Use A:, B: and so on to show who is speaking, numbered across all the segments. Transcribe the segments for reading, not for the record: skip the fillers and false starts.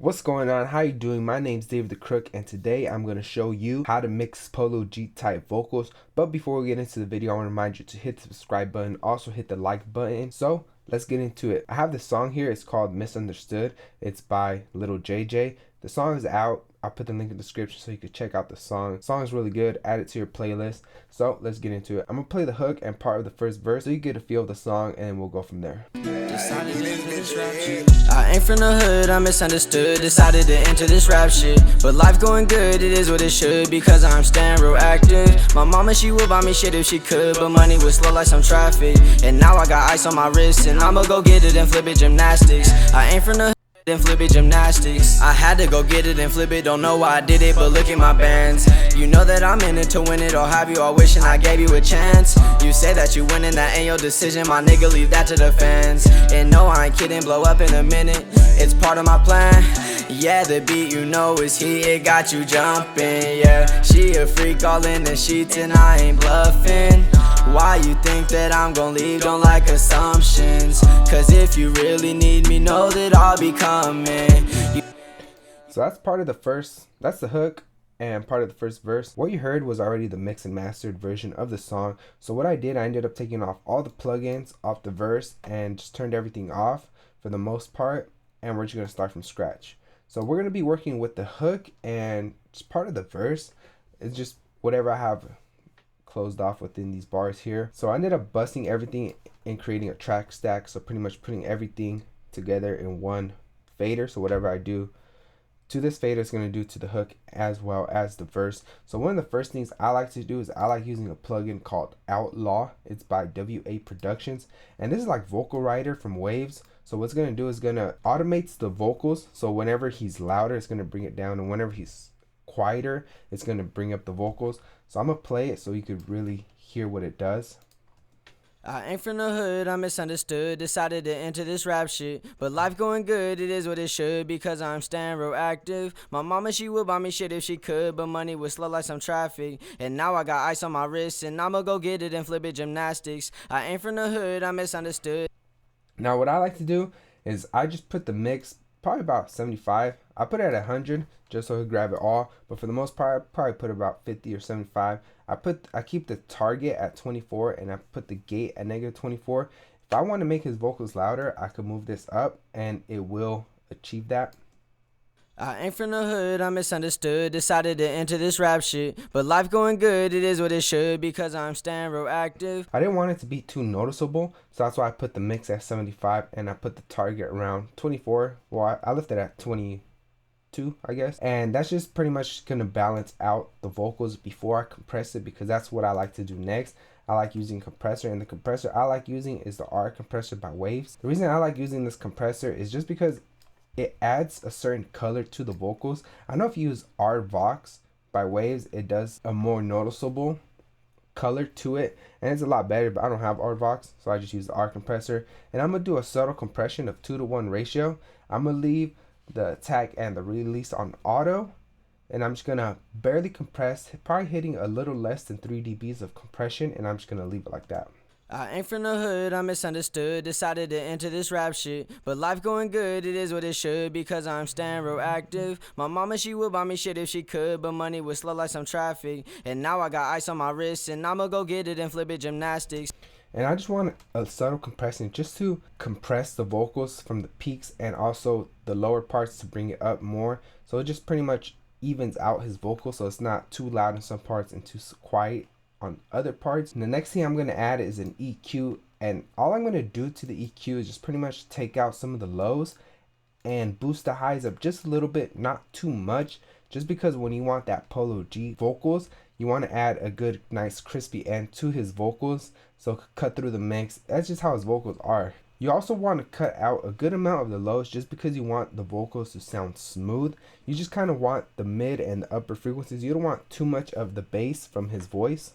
A: What's going on? How you doing? My name's David the Crook, and today I'm going to show you how to mix Polo G type vocals. But before we get into the video, I want to remind you to hit the subscribe button, also hit the like button. So let's get into it. I have this song here. It's called Misunderstood. It's by Little JJ. The song is out. I'll put the link in the description so you can check out the song. The song is really good. Add it to your playlist. So let's get into it. I'm going to play the hook and part of the first verse so you get a feel of the song, and we'll go from there.
B: I ain't from the hood, I'm misunderstood. Decided to enter this rap shit, but life going good, it is what it should, because I'm staying real active. My mama, she would buy me shit if she could, but money was slow like some traffic. And now I got ice on my wrist, and I'ma go get it and flip it gymnastics. I ain't from the and flip it gymnastics. I had to go get it and flip it, don't know why I did it, but look at my bands. You know that I'm in it to win it, or have you all wishing I gave you a chance? You say that you winning, that ain't your decision, my nigga, leave that to the fans. And no, I ain't kidding, blow up in a minute, it's part of my plan. Yeah, the beat you know is heat, it got you jumping. Yeah, she a freak all in the sheets and I ain't bluffing. Why you think that I'm gon' leave? Don't like assumptions, cause if you really need me, know that I'll be coming.
A: So that's part of the first, that's the hook and part of the first verse. What you heard was already the mixed and mastered version of the song. So what I did, I ended up taking off all the plugins off the verse and just turned everything off for the most part, and we're just gonna start from scratch. So we're gonna be working with the hook, and just part of the verse is just whatever I have closed off within these bars here. So I ended up busting everything and creating a track stack, so pretty much putting everything together in one fader. So whatever I do to this fader is going to do to the hook as well as the verse. So one of the first things I like to do is I like using a plugin called Outlaw. It's by WA Productions, and this is like Vocal Writer from Waves. So what's going to do is going to automates the vocals, so whenever he's louder it's going to bring it down, and whenever he's quieter it's going to bring up the vocals. So I'm gonna play it so you could really hear what it does.
B: I ain't from the hood, I'm misunderstood. Decided to enter this rap shit, but life going good, it is what it should, because I'm staying real active. My mama, she would buy me shit if she could, but money was slow like some traffic. And now I got ice on my wrist, and I'ma go get it and flip it gymnastics. I ain't from the hood, I'm misunderstood.
A: Now what I like to do is I just put the mix probably about 75. I put it at 100 just so it grab it all, but for the most part I probably put about 50 or 75. I keep the target at 24 and I put the gate at -24. If I want to make his vocals louder, I could move this up and it will achieve that.
B: I ain't from the hood, I'm misunderstood. Decided to enter this rap shit, but life going good, it is what it should, because I'm staying real active.
A: I didn't want it to be too noticeable, so that's why I put the mix at 75 and I put the target around 24. Well, I left it at 22, I guess, and that's just pretty much gonna balance out the vocals before I compress it, because that's what I like to do next. I like using compressor, and the compressor I like using is the R compressor by Waves. The reason I like using this compressor is just because it adds a certain color to the vocals. I know if you use R Vox by Waves, it does a more noticeable color to it, and it's a lot better, but I don't have R Vox, so I just use the R compressor. And I'm gonna do a subtle compression of 2:1 ratio. I'm gonna leave the attack and the release on auto, and I'm just gonna barely compress, probably hitting a little less than 3 dBs of compression, and I'm just gonna leave it like that.
B: I ain't from the hood, I'm misunderstood. Decided to enter this rap shit, but life going good, it is what it should, because I'm staying real active. My mama, she would buy me shit if she could, but money was slow like some traffic. And now I got ice on my wrist, and I'ma go get it and flip it gymnastics.
A: And I just want a subtle compression just to compress the vocals from the peaks and also the lower parts to bring it up more. So it just pretty much evens out his vocals, so it's not too loud in some parts and too quiet on other parts. And the next thing I'm going to add is an EQ, and all I'm going to do to the EQ is just pretty much take out some of the lows and boost the highs up just a little bit, not too much, just because when you want that Polo G vocals, you want to add a good nice crispy end to his vocals so it could cut through the mix. That's just how his vocals are. You also want to cut out a good amount of the lows just because you want the vocals to sound smooth. You just kind of want the mid and the upper frequencies. You don't want too much of the bass from his voice.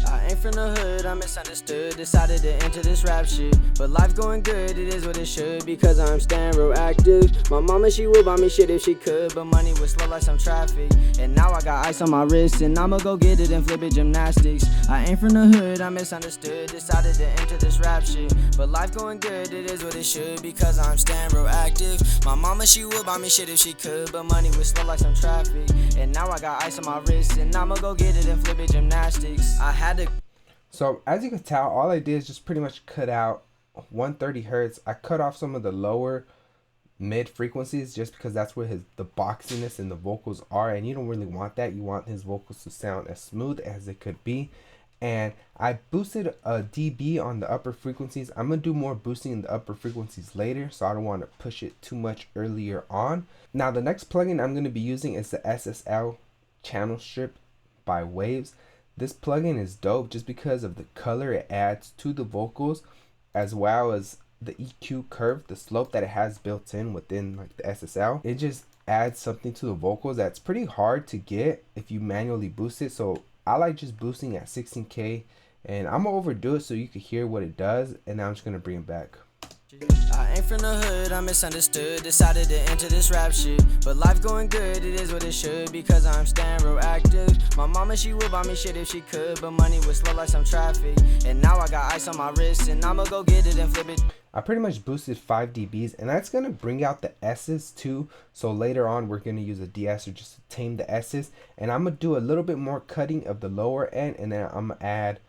B: I ain't from the hood, I'm misunderstood. Decided to enter this rap shit, but life going good, it is what it should, because I'm staying real active. My mama, she would buy me shit if she could, but money was slow like some traffic. And now I got ice on my wrist, and I'ma go get it and flip it gymnastics. I ain't from the hood, I'm misunderstood. Decided to enter this rap shit, but life going good, it is what it should, because I'm staying real active. My mama, she would buy me shit if she could, but money was slow like some traffic. And now I got ice on my wrist, and I'ma go get it and flip it gymnastics. I had to.
A: So as you can tell, all I did is just pretty much cut out 130 hertz. I cut off some of the lower mid frequencies just because that's where the boxiness and the vocals are, and you don't really want that. You want his vocals to sound as smooth as it could be. And I boosted a dB on the upper frequencies. I'm gonna do more boosting in the upper frequencies later, so I don't want to push it too much earlier on. Now the next plugin I'm gonna be using is the SSL Channel Strip by Waves. This plugin is dope just because of the color it adds to the vocals, as well as the EQ curve, the slope that it has built in within like the SSL. It just adds something to the vocals that's pretty hard to get if you manually boost it. So I like just boosting at 16K, and I'm gonna overdo it so you can hear what it does, and now I'm just gonna bring it back.
B: I ain't from the hood, I'm misunderstood. Decided to enter this rap shit, but life going good, it is what it should, because I'm staying real active. My mama, she would buy me shit if she could, but money was slow like some traffic. And now I got ice on my wrist, and I'ma go get it and flip it.
A: I pretty much boosted 5 dBs, and that's gonna bring out the S's too. So later on we're gonna use a de-esser just to tame the S's, and I'm gonna do a little bit more cutting of the lower end, and then I'm gonna add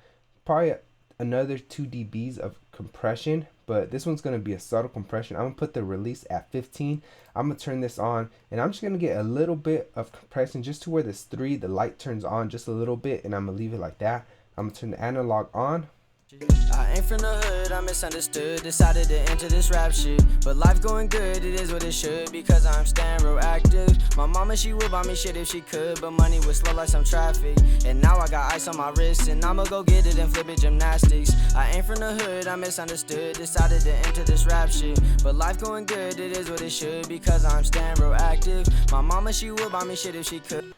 A: probably another 2 dBs of compression, but this one's gonna be a subtle compression. I'm gonna put the release at 15. I'm gonna turn this on, and I'm just gonna get a little bit of compression just to where this 3, the light turns on just a little bit, and I'm gonna leave it like that. I'm gonna turn the analog on.
B: I ain't from the hood, I'm misunderstood. Decided to enter this rap shit, but life going good, it is what it should, because I'm staying real active. My mama, she would buy me shit if she could, but money was slow like some traffic. And now I got ice on my wrist, and I'ma go get it and flip it gymnastics. I ain't from the hood, I'm misunderstood. Decided to enter this rap shit, but life going good, it is what it should, because I'm staying real active. My mama, she would buy me shit if she could.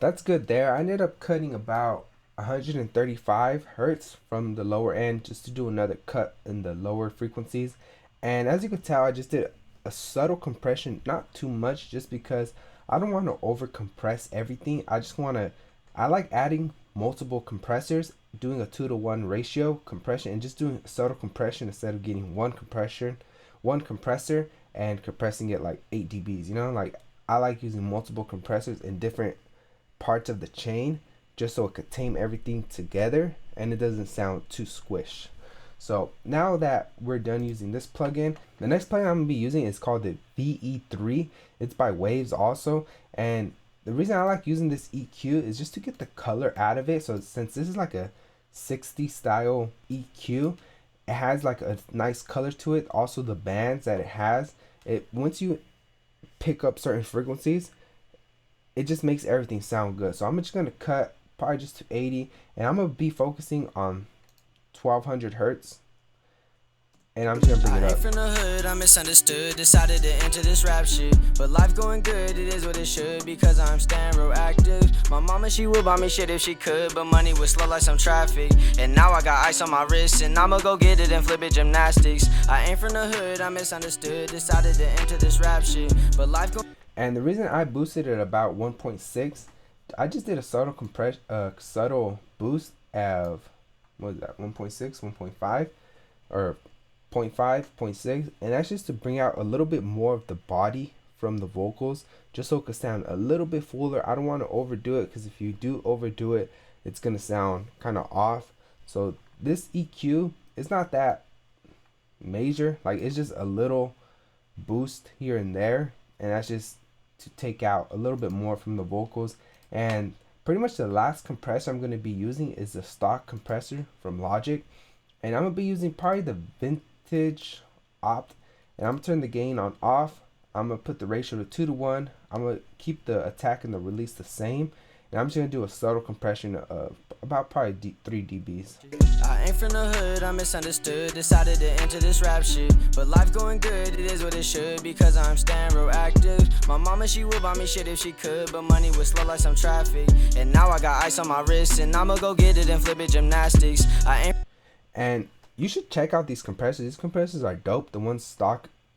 A: That's good there. I ended up cutting about 135 hertz from the lower end just to do another cut in the lower frequencies. And as you can tell, I just did a subtle compression, not too much, just because I don't want to over compress everything. I like adding multiple compressors, doing a 2-to-1 ratio compression, and just doing a subtle compression instead of getting one compressor and compressing it like 8 dBs. You know, like I like using multiple compressors in different parts of the chain, just so it could tame everything together and it doesn't sound too squish. So now that we're done using this plugin, the next plugin I'm gonna be using is called the VE3. It's by Waves also, and the reason I like using this EQ is just to get the color out of it. So since this is like a 60 style EQ, it has like a nice color to it. Also the bands that it has, once you pick up certain frequencies, it just makes everything sound good. So I'm just gonna cut probably just to 80, and I'm gonna be focusing on 1200 hertz, and I'm just gonna bring it
B: I
A: up.
B: ain't from the hood, I'm misunderstood. Decided to enter this rap shit, but life going good, it is what it should, because I'm staying real active. My mama, she would buy me shit if she could, but money was slow like some traffic. And now I got ice on my wrist, and I'ma go get it and flip it gymnastics. I ain't from the hood, I'm misunderstood. Decided to enter this rap shit, but life going.
A: And the reason I boosted it about 1.6, I just did a subtle boost of, what was that, 1.6, 1.5, or 0.5, 0.6, and that's just to bring out a little bit more of the body from the vocals, just so it could sound a little bit fuller. I don't want to overdo it, because if you do overdo it, it's going to sound kind of off. So this EQ is not that major, like it's just a little boost here and there, and that's just to take out a little bit more from the vocals. And pretty much the last compressor I'm going to be using is the stock compressor from Logic, and I'm going to be using probably the vintage opt, and I'm going to turn the gain on off. I'm going to put the ratio to 2-to-1. I'm going to keep the attack and the release the same, and I'm just going to do a subtle compression of about probably 3 dBs.
B: I ain't from the hood, I'm misunderstood. Decided to enter this rap shit, but life going good, it is what it should, because I'm staying real active. My My mama, she would buy me shit if she could, but money was slow like some traffic. And now I got ice on my wrist, and I'ma go get it and flip it gymnastics.
A: And you should check out these compressors. These compressors are dope. The ones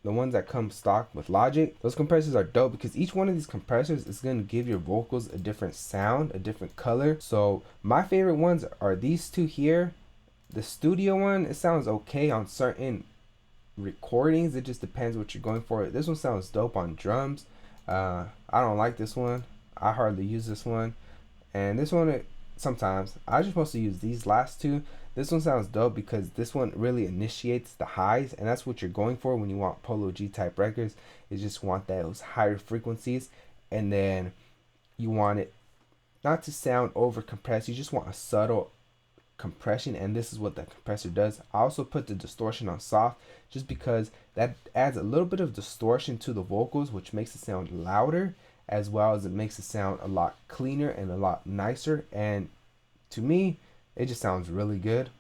A: that come stock with Logic, those compressors are dope because each one of these compressors is going to give your vocals a different sound, a different color. So my favorite ones are these two here. The studio one, it sounds okay on certain recordings. It just depends what you're going for. This one sounds dope on drums. I don't like this one. I hardly use this one. And this one, sometimes I just mostly use these last two. This one sounds dope because this one really initiates the highs, and that's what you're going for when you want Polo G type records. You just want those higher frequencies, and then you want it not to sound over compressed. You just want a subtle compression, and this is what that compressor does. I also put the distortion on soft just because that adds a little bit of distortion to the vocals, which makes it sound louder, as well as it makes it sound a lot cleaner and a lot nicer. And to me, it just sounds really good.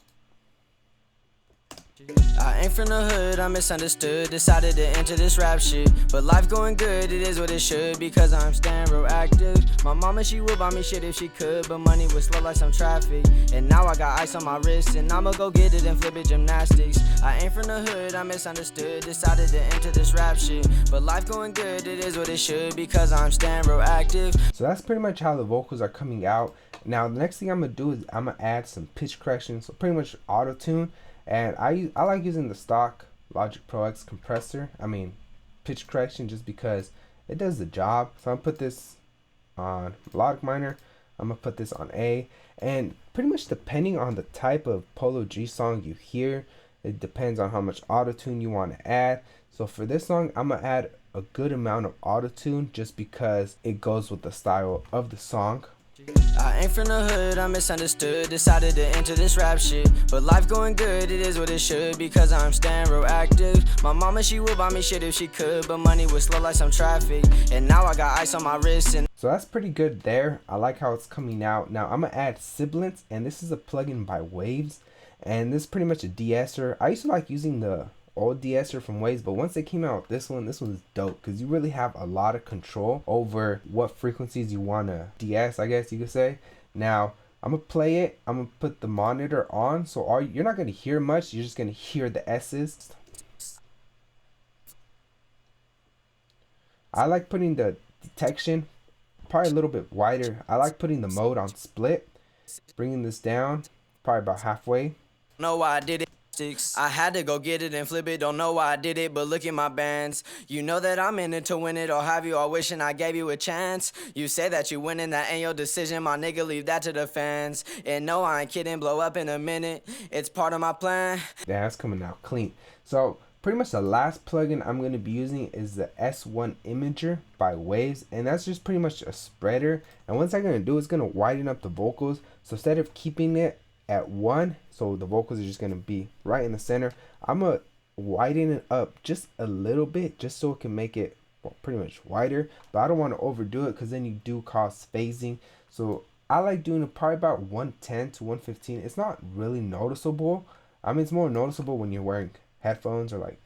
B: I ain't from the hood, I'm misunderstood. Decided to enter this rap shit, but life going good, it is what it should, because I'm staying real active. My mama, she would buy me shit if she could, but money was slow like some traffic. And now I got ice on my wrist, and I'ma go get it and flip it gymnastics. I ain't from the hood, I'm misunderstood. Decided to enter this rap shit, but life going good, it is what it should, because I'm staying real active.
A: So that's pretty much how the vocals are coming out. Now the next thing I'm gonna do is I'm gonna add some pitch correction, so pretty much Autotune. And I like using the stock Logic Pro X compressor, pitch correction, just because it does the job. So I'm gonna put this on melodic minor, I'm gonna put this on A, and pretty much depending on the type of Polo G song you hear, it depends on how much Autotune you want to add. So for this song, I'm gonna add a good amount of Autotune just because it goes with the style of the song.
B: I ain't from the hood, I'm misunderstood. Decided to enter this rap shit, but life going good, it is what it should, because I'm staying real active. My mama, she would buy me shit if she could, but money was slow like some traffic. And now I got ice on my wrist, and
A: so that's pretty good there. I like how it's coming out. Now I'm gonna add sibilants, and this is a plugin by Waves, and this is pretty much a de-esser. I used to like using the old de-esser from Waves, but once they came out with this one's dope because you really have a lot of control over what frequencies you want to de-ess, I guess you could say. Now I'm gonna play it, I'm gonna put the monitor on, so you're not gonna hear much, you're just gonna hear the S's. I like putting the detection probably a little bit wider. I like putting the mode on split, bringing this down probably about halfway.
B: know why I did it. I had to go get it and flip it, don't know why I did it, but look at my bands. You know that I'm in it to win it, or have you all wishing I gave you a chance? You say that you winning, that ain't your decision, my nigga, leave that to the fans. And no, I ain't kidding, blow up in a minute, it's part of my plan.
A: Yeah, that's coming out clean. So pretty much the last plugin I'm going to be using is the S1 Imager by Waves, and that's just pretty much a spreader. And what's I'm going to do is going to widen up the vocals. So instead of keeping it at 1, so the vocals are just going to be right in the center, I'm going to widen it up just a little bit, just so it can make it pretty much wider. But I don't want to overdo it because then you do cause phasing. So I like doing it probably about 110 to 115. It's not really noticeable. It's more noticeable when you're wearing headphones or like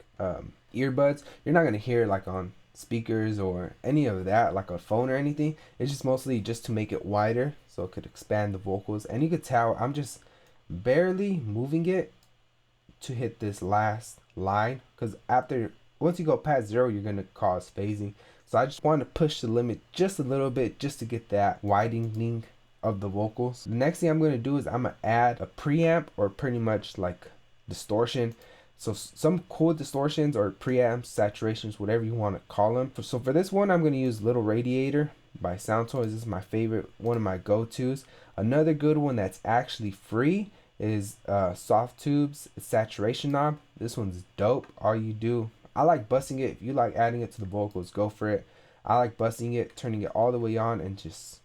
A: earbuds. You're not going to hear like on speakers or any of that, like a phone or anything. It's just mostly just to make it wider so it could expand the vocals. And you could tell I'm just barely moving it to hit this last line, because once you go past 0, you're going to cause phasing. So I just want to push the limit just a little bit just to get that widening of the vocals. The next thing I'm going to do is I'm going to add a preamp, or pretty much like distortion. So some cool distortions or preamps, saturations, whatever you want to call them. So for this one, I'm going to use Little Radiator by Soundcloud. This is my favorite, one of my go-tos. Another good one that's actually free is Soft Tube's Saturation Knob. This one's dope. All you do, I like busting it. If you like adding it to the vocals, go for it. I like busting it, turning it all the way on, and just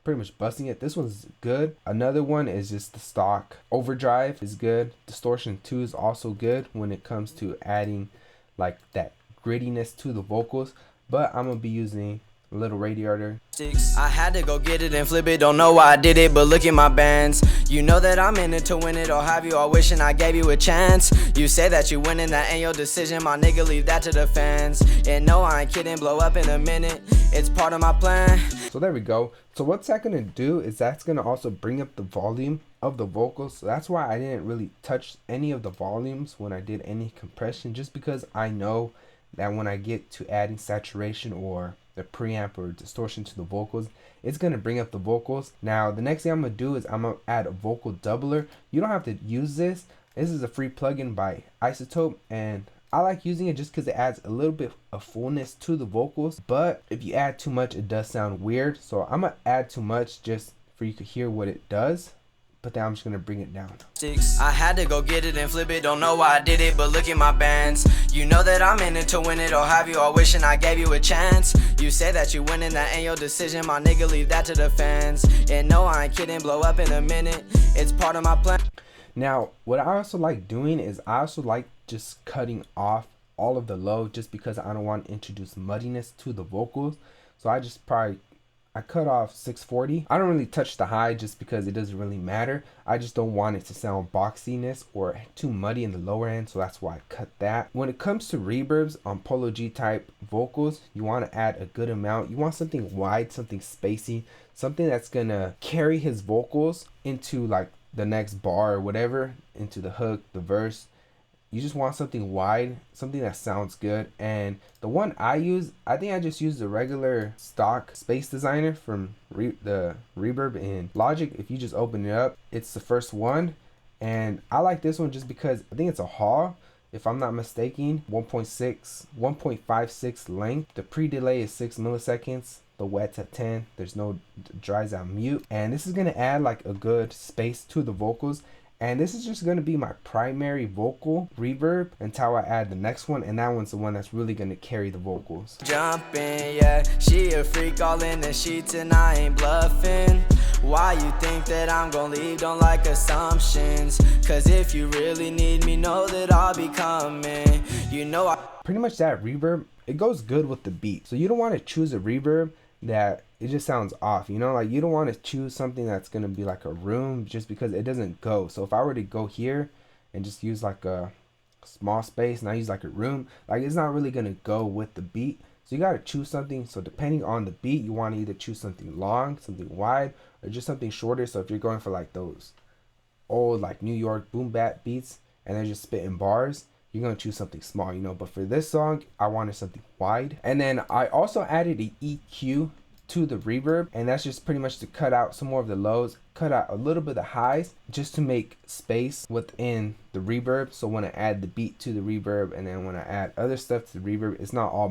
A: pretty much busting it. This one's good. Another one is just the stock Overdrive is good. Distortion 2 is also good when it comes to adding like that grittiness to the vocals. But I'm gonna be using a little radiator.
B: I had to go get it and flip it, don't know why I did it, but look at my bands. You know that I'm in it to win it, or have you all wishing I gave you a chance. You say that you winning, that ain't your decision, my nigga, leave that to the fans. And no, I ain't kidding, blow up in a minute, it's part of my plan.
A: So there we go. So what's that gonna do is that's gonna also bring up the volume of the vocals. So that's why I didn't really touch any of the volumes when I did any compression, just because I know that when I get to adding saturation or the preamp or distortion to the vocals, it's gonna bring up the vocals. Now the next thing I'm gonna do is I'm gonna add a vocal doubler. You don't have to use this. This is a free plugin by Isotope, and I like using it just because it adds a little bit of fullness to the vocals, but if you add too much it does sound weird. So I'm gonna add too much just for you to hear what it does, but then I'm just gonna bring it down.
B: I had to go get it and flip it, don't know why I did it, but look at my bands. You know that I'm in it to win it, or have you all wishing I gave you a chance. You say that you winning, that ain't your decision, my nigga, leave that to the fans. And no, I ain't kidding, blow up in a minute, it's part of my plan.
A: Now what I also like doing is I also like just cutting off all of the low, just because I don't want to introduce muddiness to the vocals. So I cut off 640. I don't really touch the high just because it doesn't really matter. I just don't want it to sound boxiness or too muddy in the lower end, so that's why I cut that. When it comes to reverbs on Polo G type vocals, you want to add a good amount. You want something wide, something spacey, something that's gonna carry his vocals into like the next bar or whatever, into the hook, the verse. You just want something wide, something that sounds good. And the one I use, I think I just used the regular stock Space Designer from the Reverb in Logic. If you just open it up, it's the first one. And I like this one just because I think it's a Hall, if I'm not mistaken. 1.56 length. The pre-delay is 6 milliseconds. The wet's at 10. There's no dries out mute. And this is going to add like a good space to the vocals. And this is just going to be my primary vocal reverb until I add the next one, and that one's the one that's really going to carry the vocals.
B: Jumping, yeah, she a freak all in the sheets and I ain't bluffing. Why you think that I'm gonna leave, don't like assumptions. Cause if you really need me, know that I'll be coming. You know I...
A: Pretty much that reverb, it goes good with the beat. So you don't want to choose a reverb that it just sounds off, you know, like you don't want to choose something that's going to be like a room just because it doesn't go. So if I were to go here and just use like a small space and I use like a room, like it's not really going to go with the beat. So you got to choose something. So depending on the beat, you want to either choose something long, something wide, or just something shorter. So if you're going for like those old like New York boom bap beats and they're just spitting bars, you're going to choose something small, you know. But for this song, I wanted something wide. And then I also added an EQ to the reverb, and that's just pretty much to cut out some more of the lows, cut out a little bit of the highs, just to make space within the reverb. So when I add the beat to the reverb and then when I add other stuff to the reverb, it's not all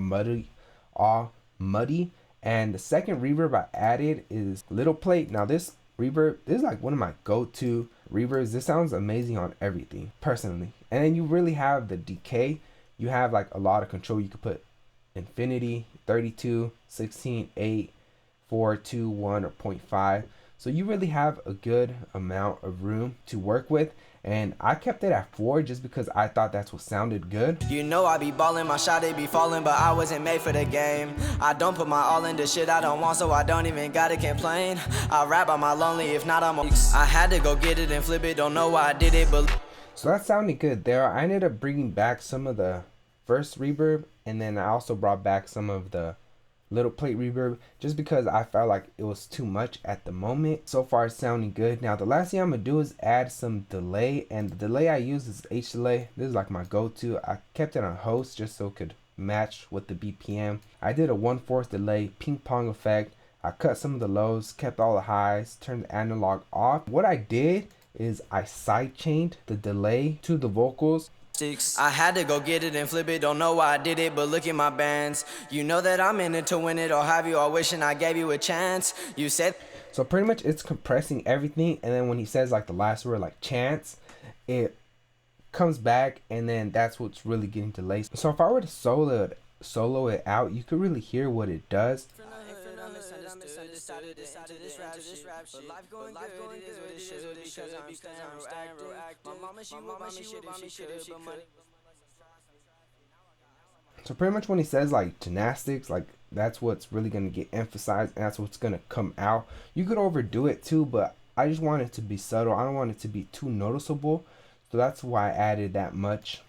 A: muddy. And the second reverb I added is Little Plate. Now this reverb, this is like one of my go-to reverbs. This sounds amazing on everything personally. And then you really have the decay. You have like a lot of control. You could put infinity, 32, 16, 8, 4, 2, 1, or 0.5. So you really have a good amount of room to work with. And I kept it at 4 just because I thought that's what sounded good.
B: You know I be ballin', my shot it be falling, but I wasn't made for the game. I don't put my all into shit I don't want, so I don't even gotta complain. I rap on my lonely, if not I'm I had to go get it and flip it, don't know why I did it, but...
A: So that sounded good there. I ended up bringing back some of the first reverb, and then I also brought back some of the Little Plate reverb just because I felt like it was too much at the moment. So far it's sounding good. Now the last thing I'm gonna do is add some delay, and the delay I use is H delay. This is like my go-to. I kept it on host just so it could match with the BPM. I did a 1/4 delay ping pong effect. I cut some of the lows, kept all the highs, turned the analog off. What I did is I sidechained the delay to the vocals.
B: I had to go get it and flip it, don't know why I did it, but look at my bands. You know that I'm in it to win it, or have you all wishing I gave you a chance. You said...
A: So pretty much it's compressing everything, and then when he says like the last word like chance, it comes back, and then that's what's really getting delayed. So if I were to solo it out, you could really hear what it does. So pretty much when he says like gymnastics, like That's what's really going to get emphasized, and that's what's going to come out. You could overdo it too, but I just want it to be subtle. I don't want it to be too noticeable, so that's why I added that much.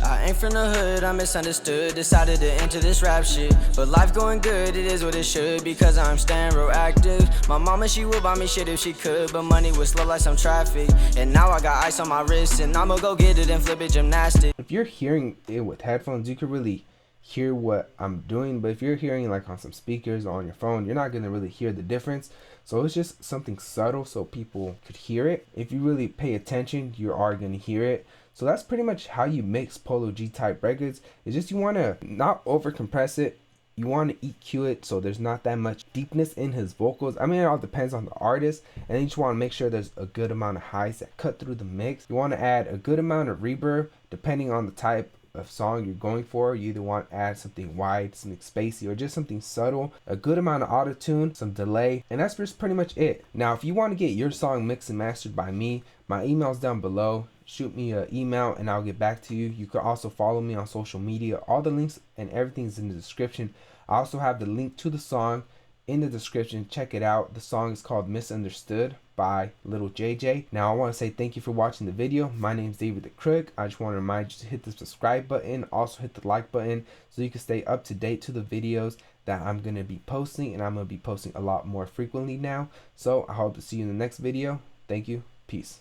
B: I ain't from the hood, I misunderstood. Decided to enter this rap shit, but life going good, it is what it should, because I'm staying real active. My mama, she would buy me shit if she could, but money was slow like some traffic. And now I got ice on my wrist, and I'ma go get it and flip it gymnastics.
A: If you're hearing it with headphones, you could really hear what I'm doing, but if you're hearing like on some speakers or on your phone, you're not gonna really hear the difference. So it's just something subtle so people could hear it. If you really pay attention, you are gonna hear it. So that's pretty much how you mix Polo G type records. It's just you want to not over compress it. You want to EQ it so there's not that much deepness in his vocals. I mean, it all depends on the artist. And then you just want to make sure there's a good amount of highs that cut through the mix. You want to add a good amount of reverb depending on the type of song you're going for. You either want to add something wide, something spacey, or just something subtle. A good amount of autotune, some delay, and that's just pretty much it. Now, if you want to get your song mixed and mastered by me, my email's down below. Shoot me an email and I'll get back to you. You can also follow me on social media. All the links and everything's in the description. I also have the link to the song in the description. Check it out. The song is called Misunderstood by Little JJ. Now I want to say thank you for watching the video. My name is David the Crook. I just want to remind you to hit the subscribe button. Also hit the like button so you can stay up to date to the videos that I'm going to be posting. And I'm going to be posting a lot more frequently now. So I hope to see you in the next video. Thank you. Peace.